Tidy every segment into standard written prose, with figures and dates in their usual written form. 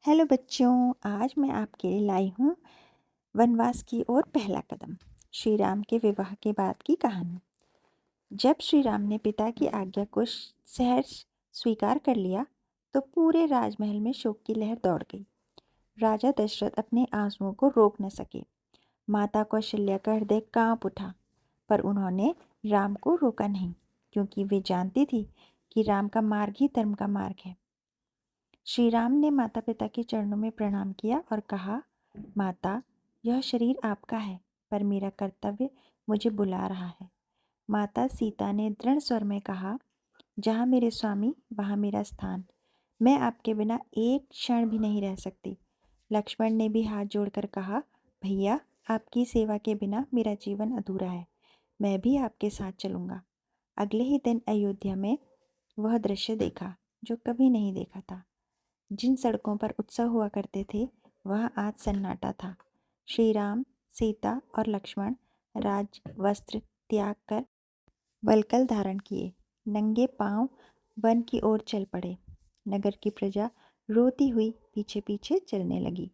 Hello बच्चों, आज मैं आपके लिए लाई हूँ वनवास की ओर पहला कदम। श्री राम के विवाह के बाद की कहानी। जब श्री राम ने पिता की आज्ञा को सहर्ष स्वीकार कर लिया तो पूरे राजमहल में शोक की लहर दौड़ गई। राजा दशरथ अपने आंसुओं को रोक न सके। माता कौशल्या का हृदय कांप उठा, पर उन्होंने राम को रोका नहीं, क्योंकि वे जानती थी कि राम का मार्ग ही धर्म का मार्ग है। श्री राम ने माता पिता के चरणों में प्रणाम किया और कहा, माता, यह शरीर आपका है, पर मेरा कर्तव्य मुझे बुला रहा है। माता सीता ने दृढ़ स्वर में कहा, जहाँ मेरे स्वामी वहाँ मेरा स्थान। मैं आपके बिना एक क्षण भी नहीं रह सकती। लक्ष्मण ने भी हाथ जोड़कर कहा, भैया, आपकी सेवा के बिना मेरा जीवन अधूरा है। मैं भी आपके साथ चलूँगा। अगले ही दिन अयोध्या में वह दृश्य देखा जो कभी नहीं देखा था। जिन सड़कों पर उत्सव हुआ करते थे, वह आज सन्नाटा था। श्री राम, सीता और लक्ष्मण राज वस्त्र त्याग कर वल्कल धारण किए नंगे पांव वन की ओर चल पड़े। नगर की प्रजा रोती हुई पीछे पीछे चलने लगी।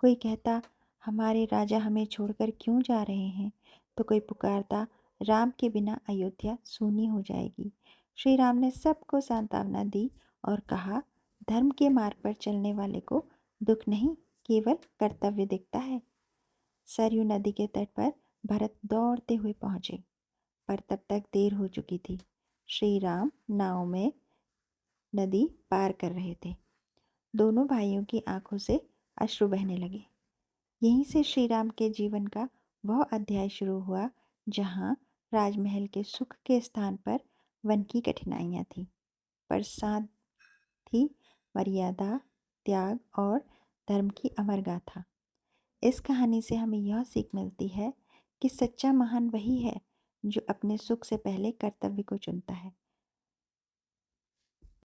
कोई कहता, हमारे राजा हमें छोड़कर क्यों जा रहे हैं, तो कोई पुकारता, राम के बिना अयोध्या सूनी हो जाएगी। श्री राम ने सबको सांत्वना दी और कहा, धर्म के मार्ग पर चलने वाले को दुख नहीं, केवल कर्तव्य दिखता है। सरयू नदी के तट पर भरत दौड़ते हुए पहुंचे, पर तब तक देर हो चुकी थी। श्री राम नाव में नदी पार कर रहे थे। दोनों भाइयों की आंखों से अश्रु बहने लगे। यहीं से श्री राम के जीवन का वह अध्याय शुरू हुआ जहाँ राजमहल के सुख के स्थान पर वन की कठिनाइयाँ थीं, पर साथ थी मर्यादा, त्याग और धर्म की अमर गाथा। इस कहानी से हमें यह सीख मिलती है कि सच्चा महान वही है जो अपने सुख से पहले कर्तव्य को चुनता है।